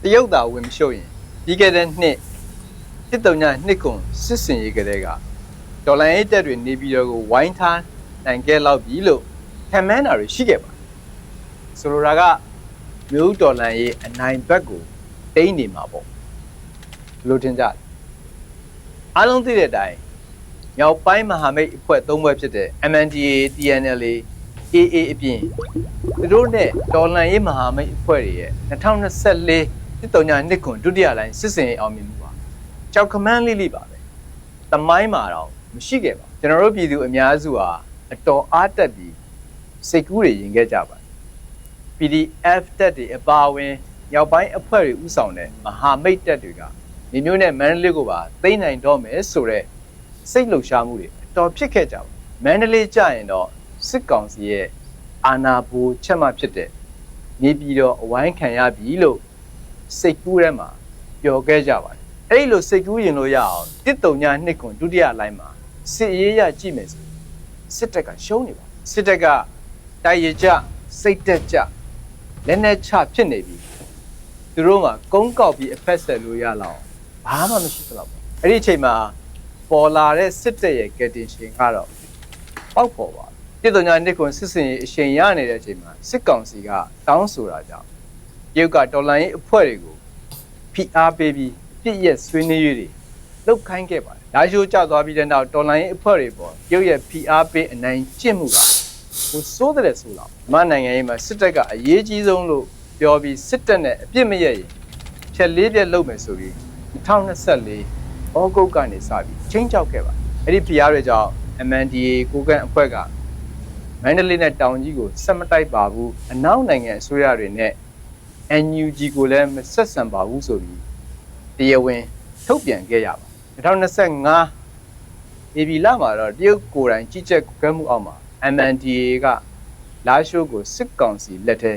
တရုတ်သားဝင်မရှုပ်ရင်ပြီးခဲ့တဲ့နှစ်နှစ်ကုန်စစ်စင်ရေးကလေးကဒေါ်လာရေးတက်တွေနေပြည်တော်ကိုဝိုင်းထားနိုင်ခဲ့လောက်ပြီလို့ခံမှန်းတာတွေရှိခဲ့ပါတယ်ဆိုလိုတာကမြို့ဒေါ်လာရေးအနိုင်ဘက်ကိုတိတ်နေမှာပေါ့လို့ထင်ကြတယ်အားလုံးသိတဲ့အတိုင်းမြောက်ပိုင်းမဟာမိတ်အဖွဲ့၃ဘွဲ့ဖြစ်တဲ့ MNDAA TNLA AA အပြင်သူတို့နဲ့ဒေါ်လာရေးမဟာမိတ်အဖွဲ့တွေရဲ့2024နှစ်ခွန်ဒုတိယလိုင်းစစ်စင်ရေးအောင်မြင်မှုပါကြောက်ခမန်းလေးလေးပါပဲတမိုင်းမှာတော့မရှိခဲ့ပါကျွန်တော်တို့ပြည်သူအများစုဟာအတော်အားတက်ပြီးစိတ်ကူးတွေရင်ခဲ့ကြပါတယ် PDF တက်တွေအပါအဝင်ရောက်ပိုင်းအဖွဲ့တွေဥဆောင်တဲ့မဟာမိတ်တက်တွေကဒီမျိုးနဲ့မန္တလေးကိုပါသိမ်းနိုင်တော့မယ်ဆိုတော့စိတ်လှုပ်ရှားမှုတွေအတော်ဖြစ်ခဲ့ကြပါမန္တလေးကြရင်တော့စစ်ကောင်စီရဲ့အာဏာပိုးချက်မှဖြစ်တဲ့နေပြည်တော်အဝိုင်းခံရပြီလို့စိတ်ကူးထဲမှာပျော်ခဲ့ကြပါတယ်အဲ့လိုစိတ်ကူးရင်လို့ရအောင်နှစ်ခွန်ဒုတိယလိုင်းမှာစစ်ရေးရကြည့်မယ်ဆိုစစ်တပ်ကရှုံးနေပါစစ်တပ်ကတိုက်ရကြစိတ်တက်ကြလက်နဲ့ချဖြစ်နေပြီသူတို့ကကုန်းကောက်ပြီးအဖက်ဆက်လို့ရလောက်ဘာမှမရှိသလောက်ပေါ့အဲ့ဒီအချိန်မှာပေါ်လာတဲ့စစ်တပ်ရဲ့ကက်တင်ရှင်ကတော့ပေါက်ပေါ်ပါနှစ်ခွန်စစ်စင်ရေးအချိန်ရနေတဲ့အချိန်မှာစစ်ကောင်စီကတောင်းဆိုတာကြောင့်ရုပ်ကဒေါ်လာရေးအဖွဲ့တွေကိုဖိအားပေးပြီးပြည့်ရက်ဆွေးနွေးရေးတွေလုပ်ခိုင်းခဲ့ပါတယ်။ဒါရှိုးကျသွားပြီးတဲ့နောက်ဒေါ်လာရေးအဖွဲ့တွေပေါ်ရုပ်ရဲ့ဖိအားပေးအနိုင်ကျင့်မှုကဟိုစိုးတဲ့ဆိုတော့မနိုင်ငံရေးမှာစစ်တပ်ကအရေးကြီးဆုံးလို့ပြောပြီးစစ်တပ်နဲ့အပြစ်မရရင်ဖြက်လေးပြက်လုပ်မယ်ဆိုပြီး2024ဩဂုတ်ကနေစပြီးချင်းချောက်ခဲ့ပါအဲ့ဒီဖိအားတွေကြောင့် MNDAA ကိုကန်အဖွဲ့ကမန္တလေးနဲ့တောင်ကြီးကိုဆက်မတိုက်ပါဘူးအနောက်နိုင်ငံအစိုးရတွေနဲ့ NUG ကိုလည်းမဆက်ဆံပါဘူးဆိုပြီးတရားဝင်ထုတ်ပြန်ခဲ့ရပါ2025ဧပြီလမှာတော့တရုတ်ကိုယ်တိုင်ကြီးကြပ်ကွယ်မှုအောက်မှာ MNDAA ကလာရှိုးကိုစစ်ကောင်စီလက်ထဲ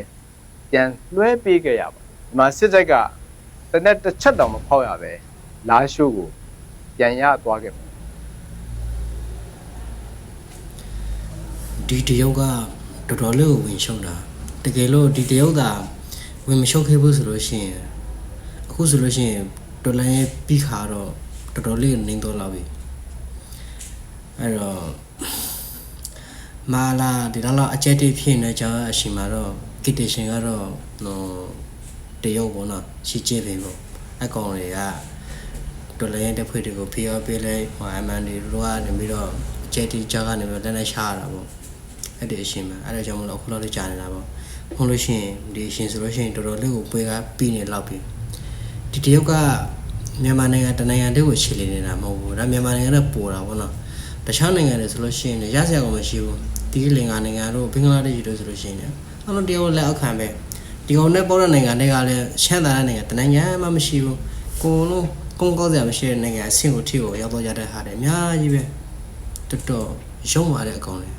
ပြန်လွှဲပေးခဲ့ရပါဒီမှာစစ်တပ်ကတနက်တစ်ချက်တောင်မဖောက်ရပဲလာရှိုးကိုပြန်ရသွားခဲ့ပါဒီတရုတ်ကတော်တော်လေးကိုဝင်ရှုံးတာတကယ်လို့ဒီတရုတ်ကဝင်မရှုံးခဲ့ဘူးဆိုလို့ရှိရင်အခုဆိုလို့ရှိရင်ဒေါ်လာရဲ့ပြီးခါတော့တော်တော်လေးနေတော့လာပြီအဲ့တော့မာလာဒီတော့အကျက်တိဖြစ်နေကြအရှင်မှာတော့ကစ်တရှင်ကတော့တရုတ်ပေါ့နော်ရှိကျပင်ပေါ့အကောင်တွေကဒေါ်လာရဲ့တက်ဖွဲ့တွေကိုဖေးအောင်ပေးလိုက်ဟိုအမှန်တွေတို့ကနေပြီးတော့အကျက်တိကြားကနေပြီးတော့လက်နဲ့ရှားတာပေါ့အဲ့ဒီအရှင်မှာအဲ့ဒါကြောင့်မလို့အခုလောက်လေးကြာနေတာပေါ့ဖုန်းလို့ရှိရင်ဒီအရှင်ဆိုလို့ရှိရင်တော်တော်လေးကိုပွေးကပြီးနေလောက်ပြီဒီတရုတ်ကမြန်မာနိုင်ငံတနိုင်ငံတည်းကိုခြေလည်နေတာမဟုတ်ဘူးဒါမြန်မာနိုင်ငံနဲ့ပိုတာပေါ့နော်တခြားနိုင်ငံတွေဆိုလို့ရှိရင်ရစရာကိုမရှိဘူးဒီလင်္ကာနိုင်ငံတို့ဘင်္ဂလားဒေ့ရှ်တို့ဆိုလို့ရှိရင်အဲ့လိုတရုတ်လက်အောက်ခံပဲဒီကောင်နဲ့ပေါ်တဲ့နိုင်ငံတွေကလည်းရှမ်းသာတဲ့နိုင်ငံတနိုင်ငံမှမရှိဘူးကိုလုံးကုန်းကောက်စရာမရှိတဲ့နိုင်ငံအဆင့်ကိုထိကိုရောက်တော့ရတဲ့ဟာတွေအများကြီးပဲတော်တော်ရုံးပါတဲ့အကောင်တွေ